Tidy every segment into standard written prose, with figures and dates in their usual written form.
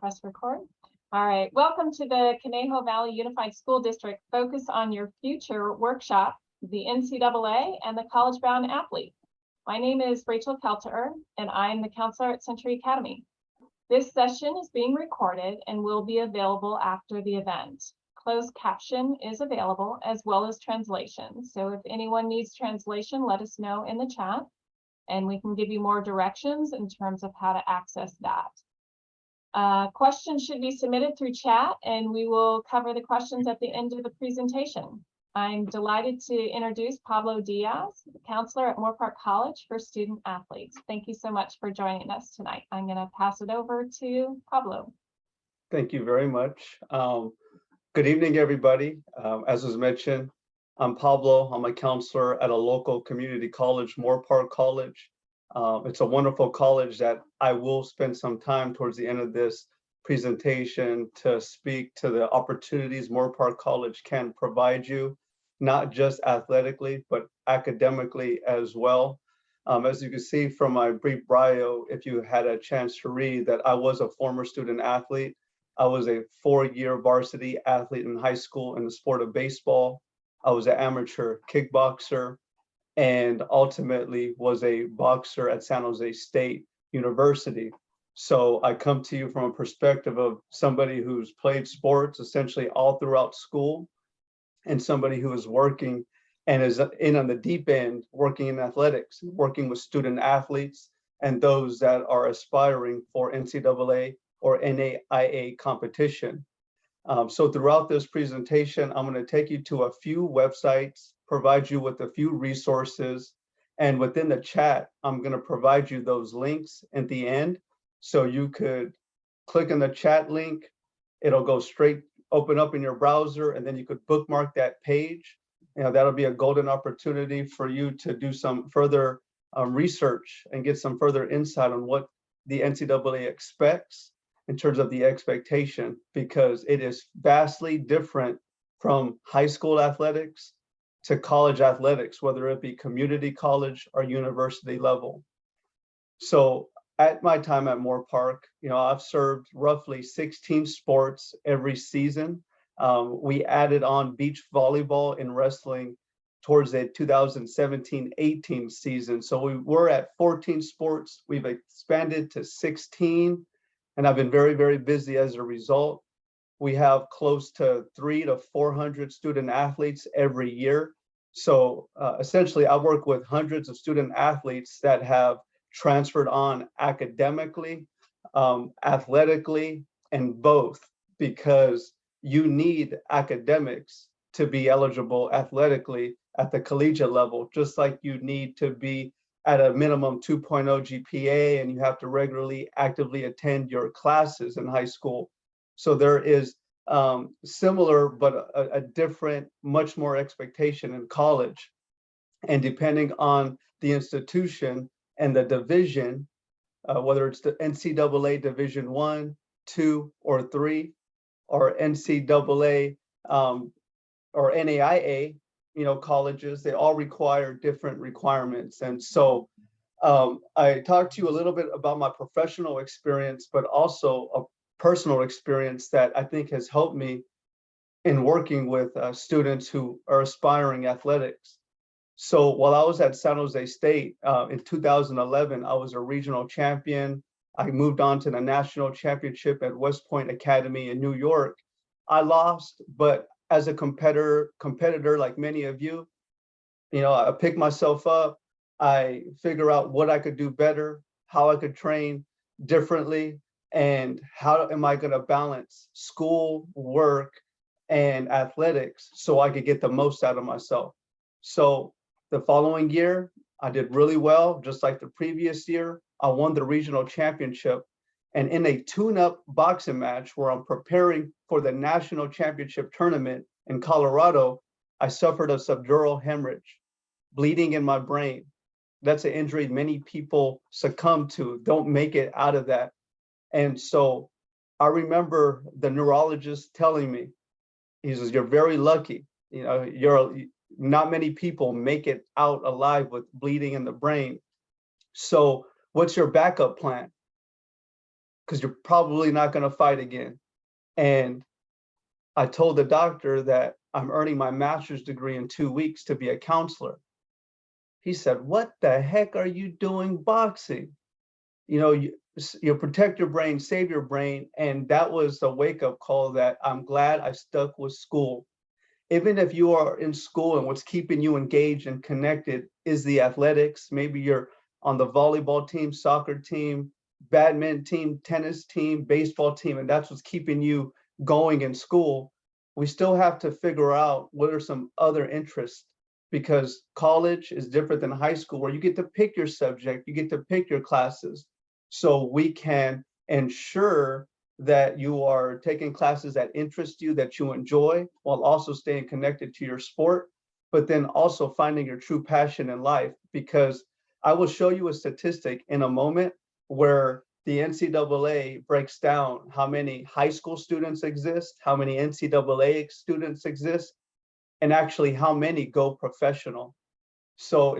press record. All right, welcome to the Conejo Valley Unified School District Focus on Your Future workshop, the NCAA and the college-bound athlete. My name is Rachel Kelter, and I'm the counselor at Century Academy. This session is being recorded and will be available after the event. Closed caption is available as well as translation. So if anyone needs translation, let us know in the chat, and we can give you more directions in terms of how to access that. Questions should be submitted through chat, and we will cover the questions at the end of the presentation. I'm delighted to introduce Pablo Diaz, counselor at Moore Park College for student athletes. Thank you so much for joining us tonight. I'm going to pass it over to Pablo. Thank you very much. Good evening, everybody. As was mentioned, I'm Pablo. I'm a counselor at a local community college, Moore Park College. It's a wonderful college that I will spend some time towards the end of this presentation to speak to the opportunities Moore Park College can provide you, not just athletically, but academically as well. As you can see from my brief bio, if you had a chance to read, that I was a former student athlete. I was a 4-year varsity athlete in high school in the sport of baseball. I was an amateur kickboxer and ultimately was a boxer at San Jose State University. So I come to you from a perspective of somebody who's played sports essentially all throughout school, and somebody who is working and is in on the deep end, working in athletics, working with student athletes and those that are aspiring for NCAA or NAIA competition. So throughout this presentation, I'm going to take you to a few websites, provide you with a few resources, and within the chat, I'm going to provide you those links at the end. So you could click on the chat link, it'll go straight, open up in your browser, and then you could bookmark that page. That'll be a golden opportunity for you to do some further research and get some further insight on what the NCAA expects in terms of the expectation, because it is vastly different from high school athletics to college athletics, whether it be community college or university level. So at my time at Moore Park, I've served roughly 16 sports every season. We added on beach volleyball and wrestling towards the 2017-18 season. So we were at 14 sports. We've expanded to 16. And I've been very, very busy as a result. We have close to 300 to 400 student athletes every year. So essentially, I work with hundreds of student athletes that have transferred on academically, athletically, and both, because you need academics to be eligible athletically at the collegiate level, just like you need to be at a minimum 2.0 GPA, and you have to regularly actively attend your classes in high school. So there is similar, but a different, much more expectation in college. And depending on the institution and the division, whether it's the NCAA Division 1, 2, or 3, or NCAA or NAIA, colleges, they all require different requirements. And so I talked to you a little bit about my professional experience, but also a personal experience that I think has helped me in working with students who are aspiring athletics. So while I was at San Jose State in 2011, I was a regional champion. I moved on to the national championship at West Point Academy in New York. I lost, but as a competitor like many of you, I pick myself up, I figure out what I could do better, how I could train differently, and how am I going to balance school, work, and athletics so I could get the most out of myself. So the following year, I did really well, just like the previous year. I won the regional championship. And in a tune-up boxing match where I'm preparing for the national championship tournament in Colorado, I suffered a subdural hemorrhage, bleeding in my brain. That's an injury many people succumb to, don't make it out of that. And so I remember the neurologist telling me, he says, "You're very lucky. Not many people make it out alive with bleeding in the brain. So what's your backup plan?" because you're probably not going to fight again. And I told the doctor that I'm earning my master's degree in 2 weeks to be a counselor. He said, "What the heck are you doing boxing? You protect your brain, save your brain." And that was a wake-up call that I'm glad I stuck with school. Even if you are in school and what's keeping you engaged and connected is the athletics, maybe you're on the volleyball team, soccer team, badminton team, tennis team, baseball team, and that's what's keeping you going in school, we still have to figure out what are some other interests, because college is different than high school where you get to pick your subject, you get to pick your classes. So we can ensure that you are taking classes that interest you, that you enjoy, while also staying connected to your sport, but then also finding your true passion in life. Because I will show you a statistic in a moment where the NCAA breaks down how many high school students exist, how many NCAA students exist, and actually how many go professional. So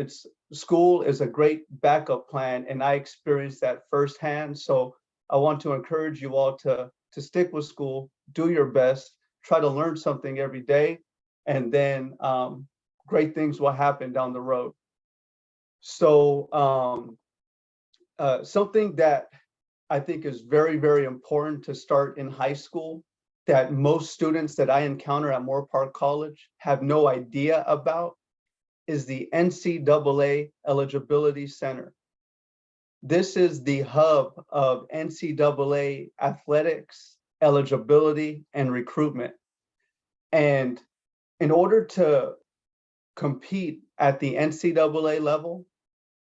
school is a great backup plan, and I experienced that firsthand. So I want to encourage you all to stick with school, do your best, try to learn something every day, and then great things will happen down the road. So something that I think is very, very important to start in high school that most students that I encounter at Moore Park College have no idea about is the NCAA Eligibility Center. This is the hub of NCAA athletics, eligibility, and recruitment. And in order to compete at the NCAA level,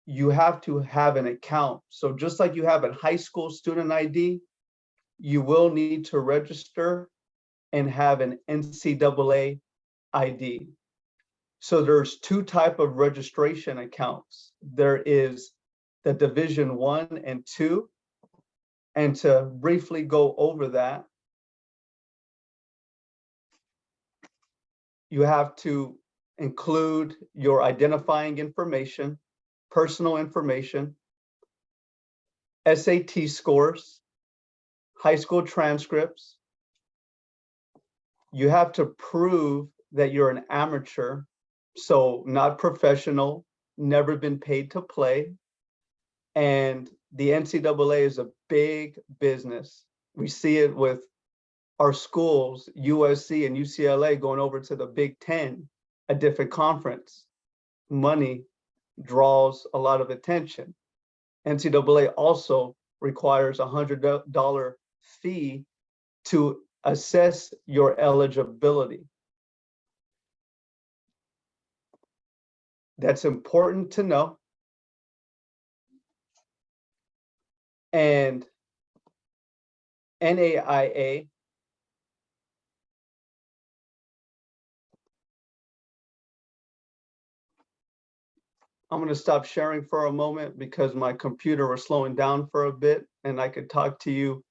you have to have an account. So just like you have a high school student ID, you will need to register and have an NCAA ID. So there's two types of registration accounts. There is the Division 1 and 2. And to briefly go over that, you have to include your identifying information, personal information, SAT scores, high school transcripts. You have to prove that you're an amateur, so not professional, never been paid to play. And the NCAA is a big business. We see it with our schools, USC and UCLA, going over to the Big Ten, a different conference. Money draws a lot of attention. NCAA also requires a $100 fee to assess your eligibility. That's important to know. And NAIA I'm going to stop sharing for a moment because my computer was slowing down for a bit, and I could talk to you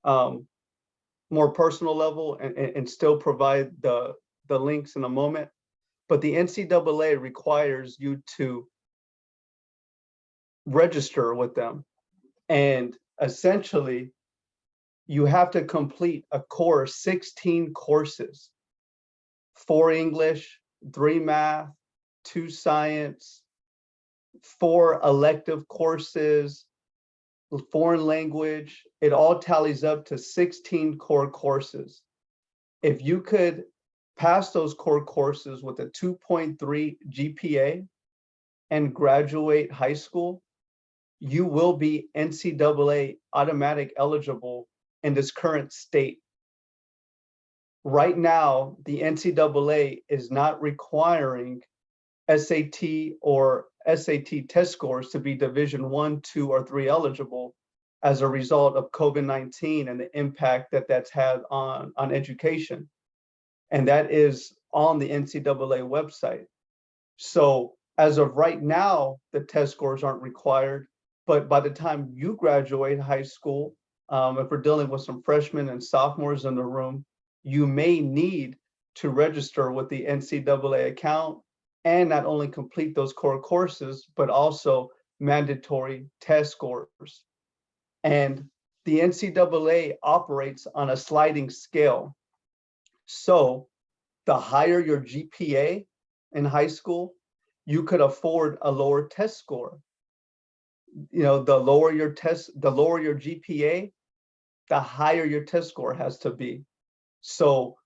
more personal level and still provide the links in a moment. But the NCAA requires you to register with them. And essentially, you have to complete a course, 16 courses, 4 English, 3 math, 2 science, 4 elective courses, foreign language. It all tallies up to 16 core courses. If you could pass those core courses with a 2.3 GPA and graduate high school, you will be NCAA automatic eligible in this current state. Right now, the NCAA is not requiring SAT or SAT test scores to be Division 1, 2, or 3 eligible as a result of COVID-19 and the impact that that's had on education. And that is on the NCAA website. So as of right now, the test scores aren't required, but by the time you graduate high school, if we're dealing with some freshmen and sophomores in the room, you may need to register with the NCAA account and not only complete those core courses, but also mandatory test scores. And the NCAA operates on a sliding scale. So the higher your GPA in high school, you could afford a lower test score. The lower your GPA, the higher your test score has to be. So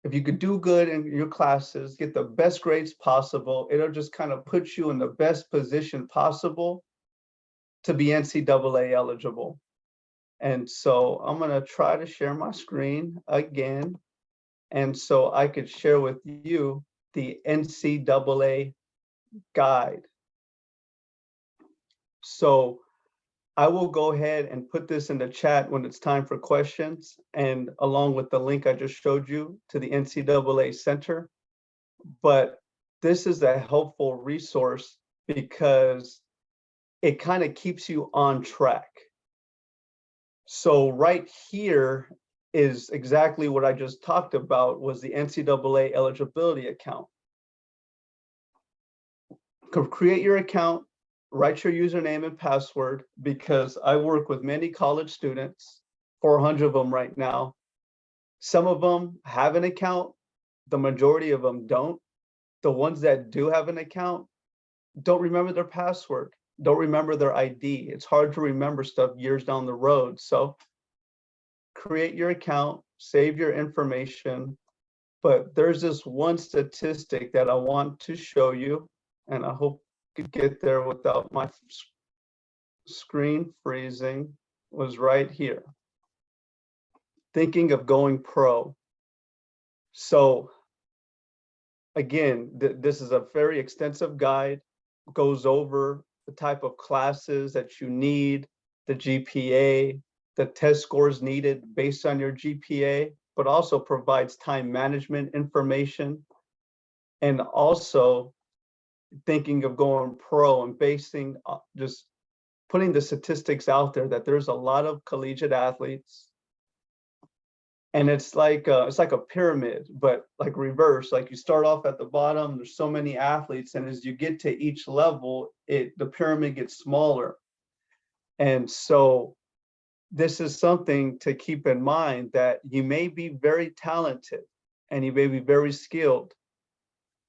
if you could do good in your classes, get the best grades possible, it'll just kind of put you in the best position possible to be NCAA eligible. And so I'm going to try to share my screen again. And so I could share with you the NCAA guide. So I will go ahead and put this in the chat when it's time for questions, and along with the link I just showed you to the NCAA Center. But this is a helpful resource because it kind of keeps you on track. So right here is exactly what I just talked about, was the NCAA eligibility account. Create your account, write your username and password, because I work with many college students, 400 of them right now. Some of them have an account, the majority of them don't. The ones that do have an account don't remember their password, don't remember their ID. It's hard to remember stuff years down the road. So create your account, save your information. But there's this one statistic that I want to show you, and I hope I could get there without my screen freezing. Was right here. Thinking of going pro. So again, this is a very extensive guide, goes over the type of classes that you need, the GPA, the test scores needed based on your GPA, but also provides time management information, and also thinking of going pro and basing, just putting the statistics out there that there's a lot of collegiate athletes. And it's like a pyramid, but like reverse. Like you start off at the bottom, there's so many athletes, and as you get to each level, the pyramid gets smaller. And so this is something to keep in mind, that you may be very talented and you may be very skilled.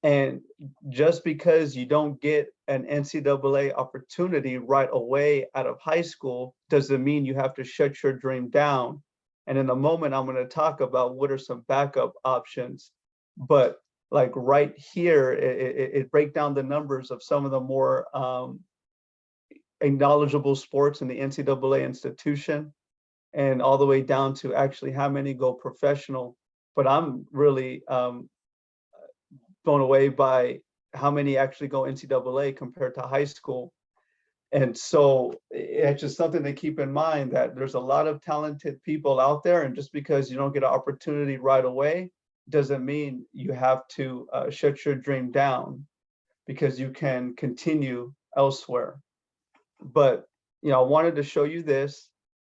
And just because you don't get an NCAA opportunity right away out of high school doesn't mean you have to shut your dream down. And in a moment, I'm going to talk about what are some backup options. But like right here, it breaks down the numbers of some of the more acknowledgeable sports in the NCAA institution, and all the way down to actually how many go professional. But I'm really blown away by how many actually go NCAA compared to high school. And so it's just something to keep in mind, that there's a lot of talented people out there, and just because you don't get an opportunity right away doesn't mean you have to shut your dream down, because you can continue elsewhere. But I wanted to show you this,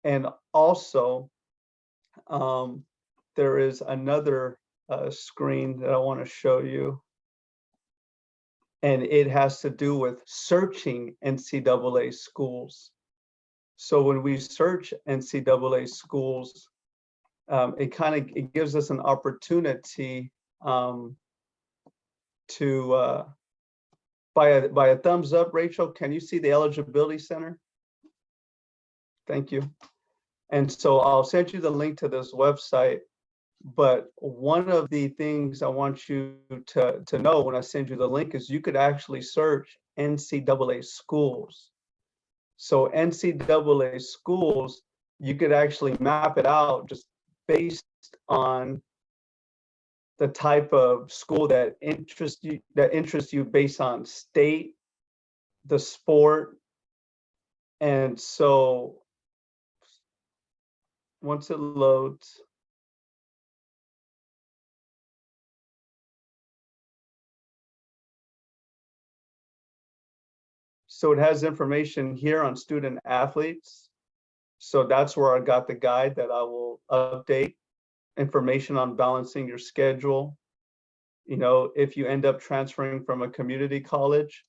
and also there is another screen that I want to show you. And it has to do with searching NCAA schools. So when we search NCAA schools, it gives us an opportunity to by a thumbs up. Rachel, can you see the eligibility center? Thank you. And so I'll send you the link to this website. But one of the things I want you to know when I send you the link is you could actually search NCAA schools. So NCAA schools, you could actually map it out just based on the type of school that interests you based on state, the sport. And so once it loads, so it has information here on student athletes. So that's where I got the guide that I will update. Information on balancing your schedule, if you end up transferring from a community college.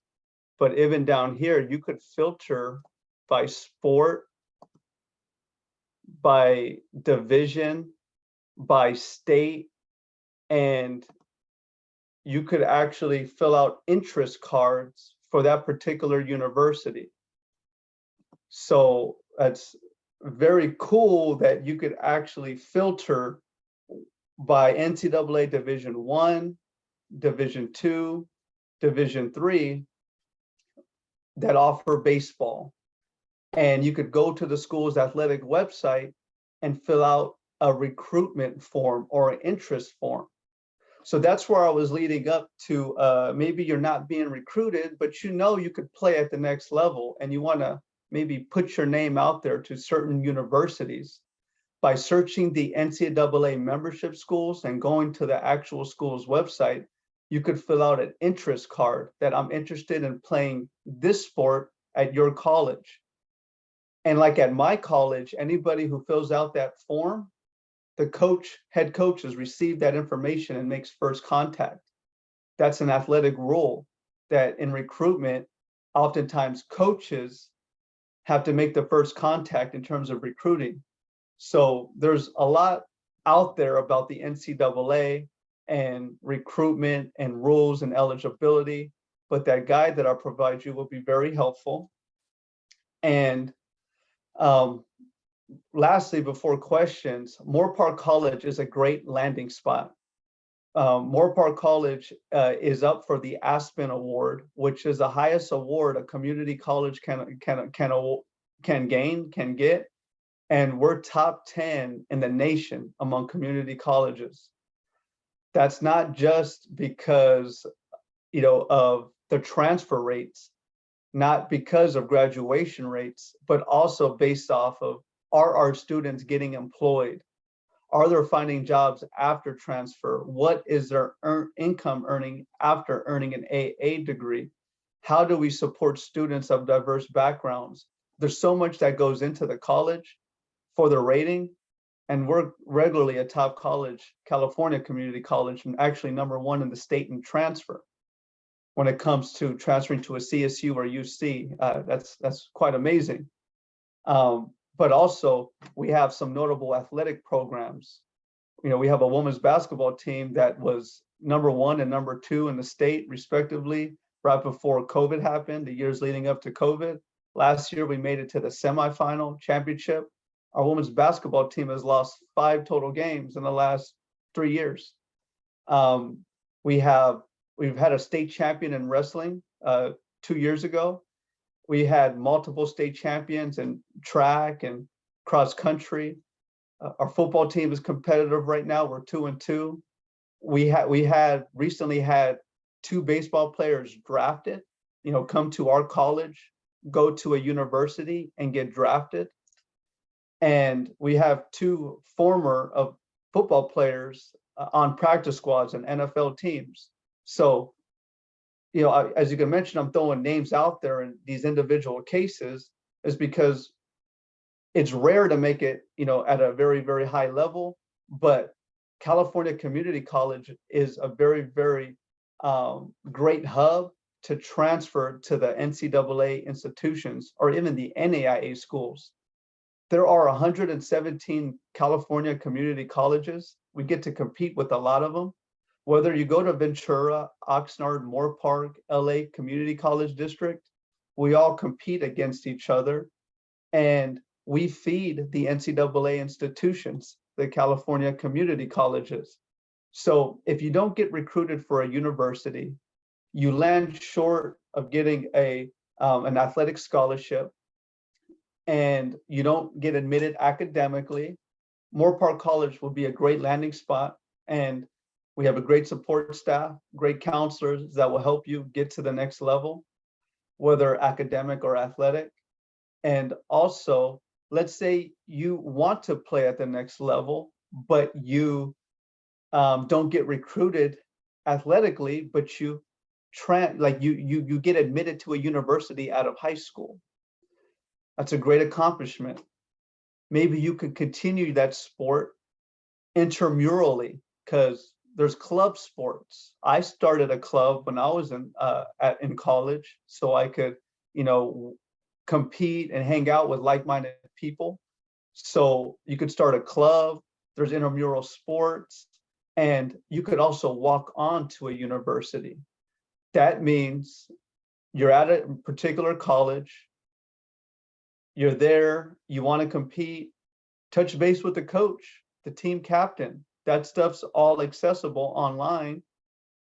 But even down here, you could filter by sport, by division, by state, and you could actually fill out interest cards for that particular university. So that's very cool that you could actually filter by NCAA Division I, Division II, Division III that offer baseball. And you could go to the school's athletic website and fill out a recruitment form or an interest form. So that's where I was leading up to. Maybe you're not being recruited, but you could play at the next level, and you want to maybe put your name out there to certain universities. By searching the NCAA membership schools and going to the actual school's website, you could fill out an interest card that I'm interested in playing this sport at your college. And like at my college, anybody who fills out that form, the head coaches receive that information and makes first contact. That's an athletic rule that in recruitment, oftentimes coaches have to make the first contact in terms of recruiting. So there's a lot out there about the NCAA and recruitment and rules and eligibility, but that guide that I'll provide you will be very helpful. And lastly, before questions, Moore Park College is a great landing spot. Moore Park College is up for the Aspen Award, which is the highest award a community college can get. And we're top 10 in the nation among community colleges. That's not just because, of the transfer rates, not because of graduation rates, but also based off of, are our students getting employed? Are they finding jobs after transfer? What is their income earning after earning an AA degree? How do we support students of diverse backgrounds? There's so much that goes into the college for the rating, and we're regularly a top college, California community college, and actually #1 in the state in transfer. When it comes to transferring to a CSU or UC, that's quite amazing. But also we have some notable athletic programs. We have a women's basketball team that was #1 and #2 in the state, respectively, right before COVID happened, the years leading up to COVID. Last year, we made it to the semifinal championship. Our women's basketball team has lost 5 total games in the last 3 years. We've had a state champion in wrestling 2 years ago. We had multiple state champions in track and cross country. Our football team is competitive right now. We're 2-2. We had recently had 2 baseball players drafted, come to our college, go to a university and get drafted. And we have 2 former football players on practice squads and NFL teams. So, as you can mention, I'm throwing names out there in these individual cases is because it's rare to make it, at a very, very high level, but California Community College is a very, very great hub to transfer to the NCAA institutions or even the NAIA schools. There are 117 California community colleges. We get to compete with a lot of them. Whether you go to Ventura, Oxnard, Moore Park, LA Community College District, we all compete against each other, and we feed the NCAA institutions, the California community colleges. So if you don't get recruited for a university, you land short of getting an athletic scholarship, and you don't get admitted academically. Moore Park College will be a great landing spot, and we have a great support staff, great counselors that will help you get to the next level, whether academic or athletic. And also, let's say you want to play at the next level, but you don't get recruited athletically, but you get admitted to a university out of high school. That's a great accomplishment. Maybe you could continue that sport intramurally, because there's club sports. I started a club when I was in college, so I could, compete and hang out with like-minded people. So you could start a club, there's intramural sports, and you could also walk on to a university. That means you're at a particular college, you're there, you want to compete, touch base with the coach, the team captain. That stuff's all accessible online.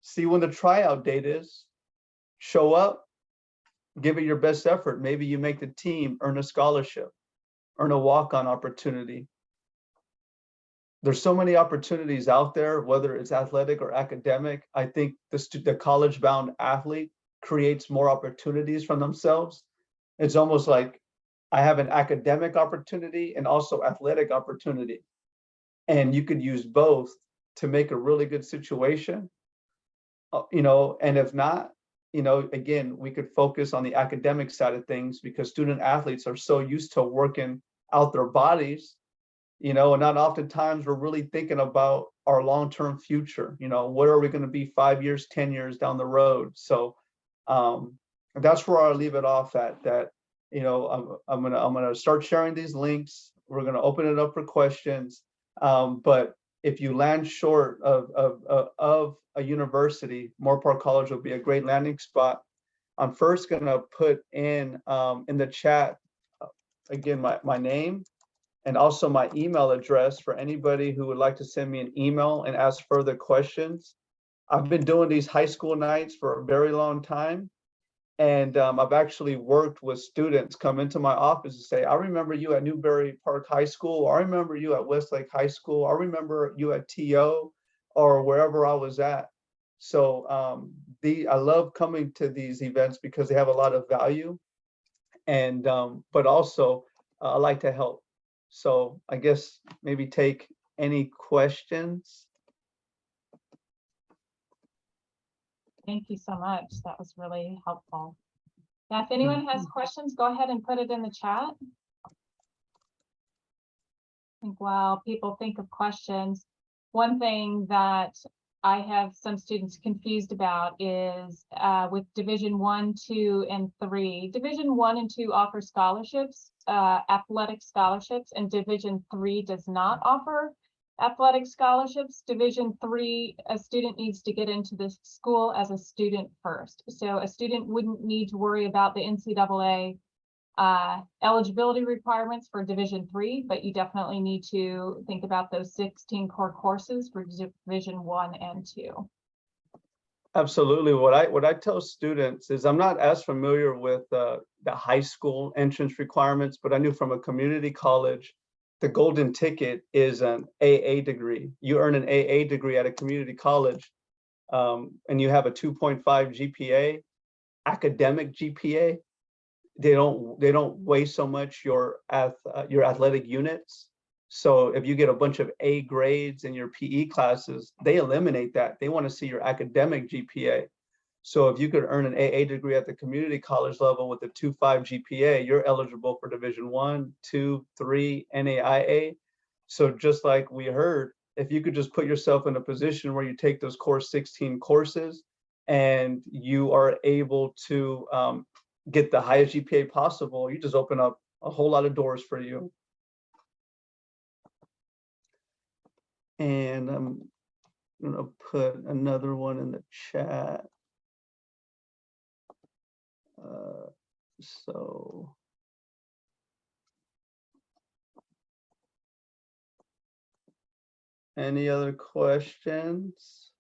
See when the tryout date is, show up, give it your best effort. Maybe you make the team, earn a scholarship, earn a walk-on opportunity. There's so many opportunities out there, whether it's athletic or academic. I think the college-bound athlete creates more opportunities for themselves. It's almost like I have an academic opportunity and also athletic opportunity. And you could use both to make a really good situation. And if not, again, we could focus on the academic side of things because student athletes are so used to working out their bodies, and not oftentimes we're really thinking about our long-term future. What are we going to be 5 years, 10 years down the road? So that's where I'll leave it off at. That I'm gonna start sharing these links. We're gonna open it up for questions. But if you land short of a university, Moorpark College will be a great landing spot. I'm first gonna put in the chat again my name and also my email address for anybody who would like to send me an email and ask further questions. I've been doing these high school nights for a very long time. And I've actually worked with students come into my office and say, I remember you at Newbury Park High School. Or I remember you at Westlake High School. I remember you at TO or wherever I was at. So I love coming to these events because they have a lot of value. And but also I like to help. So I guess maybe take any questions. Thank you so much. That was really helpful. Now, if anyone has questions, go ahead and put it in the chat. I think while people think of questions, one thing that I have some students confused about is with Division 1, 2, and 3. Division 1 and 2 offer scholarships, athletic scholarships, and Division 3 does not offer athletic scholarships. Division 3, a student needs to get into this school as a student first. So a student wouldn't need to worry about the NCAA eligibility requirements for Division 3, but you definitely need to think about those 16 core courses for Division 1 and 2. Absolutely. What I tell students is I'm not as familiar with the high school entrance requirements, but I knew from a community college, the golden ticket is an AA degree. You earn an AA degree at a community college, and you have a 2.5 GPA, academic GPA. They don't weigh so much your athletic units. So if you get a bunch of A grades in your PE classes, they eliminate that. They want to see your academic GPA. So if you could earn an AA degree at the community college level with a 2.5 GPA, you're eligible for Division 1, 2, 3, NAIA. So just like we heard, if you could just put yourself in a position where you take those core 16 courses and you are able to get the highest GPA possible, you just open up a whole lot of doors for you. And I'm gonna put another one in the chat. So any other questions?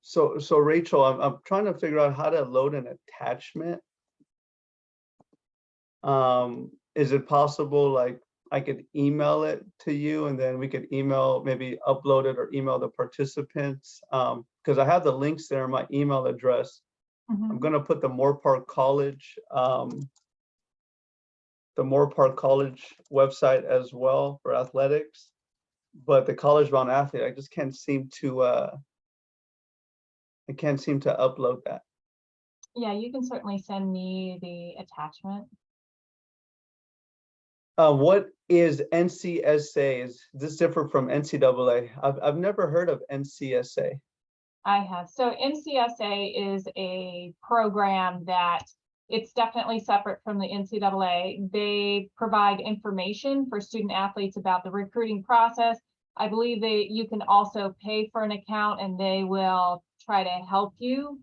So Rachel, I'm trying to figure out how to load an attachment. Is it possible, like I could email it to you and then we could maybe upload it or email the participants? Because I have the links there in my email address. I'm gonna put the Moorpark College, website as well for athletics, but the college-bound athlete, I just can't seem to upload that. Yeah, you can certainly send me the attachment. What is NCSA? Is this different from NCAA? I've never heard of NCSA. I have. So NCSA is a program that it's definitely separate from the NCAA. They provide information for student athletes about the recruiting process. I believe you can also pay for an account and they will try to help you,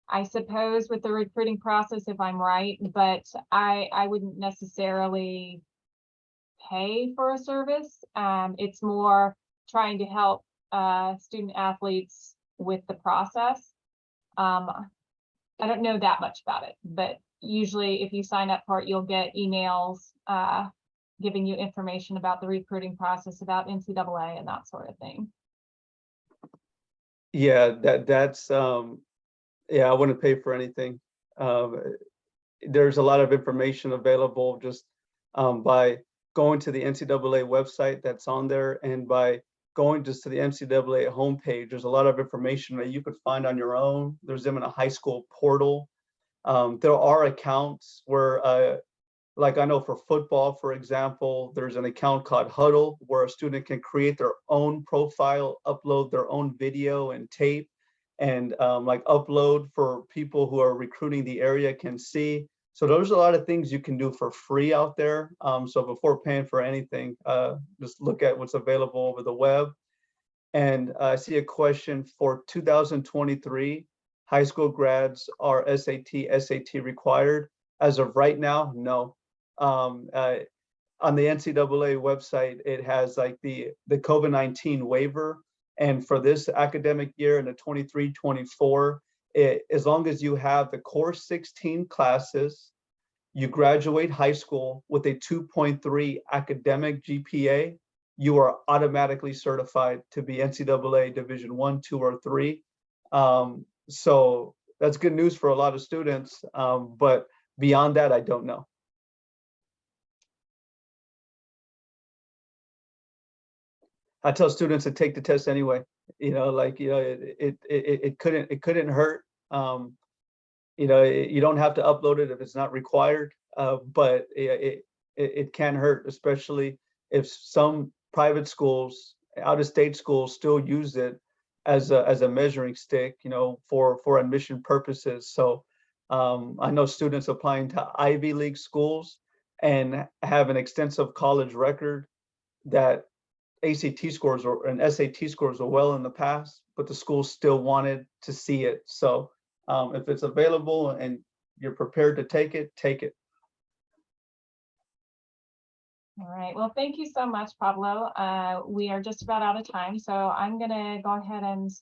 I suppose, with the recruiting process, if I'm right, but I wouldn't necessarily pay for a service. It's more trying to help student athletes with the process. I don't know that much about it, but usually if you sign up for it, you'll get emails giving you information about the recruiting process, about NCAA and that sort of thing. Yeah, that's yeah, I wouldn't pay for anything. There's a lot of information available just by going to the NCAA website that's on there, and by going just to the NCAA homepage. There's a lot of information that you could find on your own. There's them in a high school portal. There are accounts where, like I know for football, for example, there's an account called Huddle where a student can create their own profile, upload their own video and tape, and like upload for people who are recruiting the area can see. So there's a lot of things you can do for free out there. So before paying for anything, just look at what's available over the web. And I see a question for 2023, high school grads are SAT required? As of right now, no. On the NCAA website, it has like the COVID-19 waiver. And for this academic year in the 23-24, as long as you have the core 16 classes, you graduate high school with a 2.3 academic GPA, you are automatically certified to be NCAA Division 1, 2, or 3. So that's good news for a lot of students. But beyond that, I don't know. I tell students to take the test anyway. It couldn't hurt. You don't have to upload it if it's not required, but it can hurt, especially if some private schools, out-of-state schools, still use it as a measuring stick, for admission purposes. So I know students applying to Ivy League schools and have an extensive college record that ACT scores and SAT scores are well in the past, but the school still wanted to see it. So if it's available and you're prepared to take it, take it. All right. Well, thank you so much, Pablo. We are just about out of time, so I'm going to go ahead and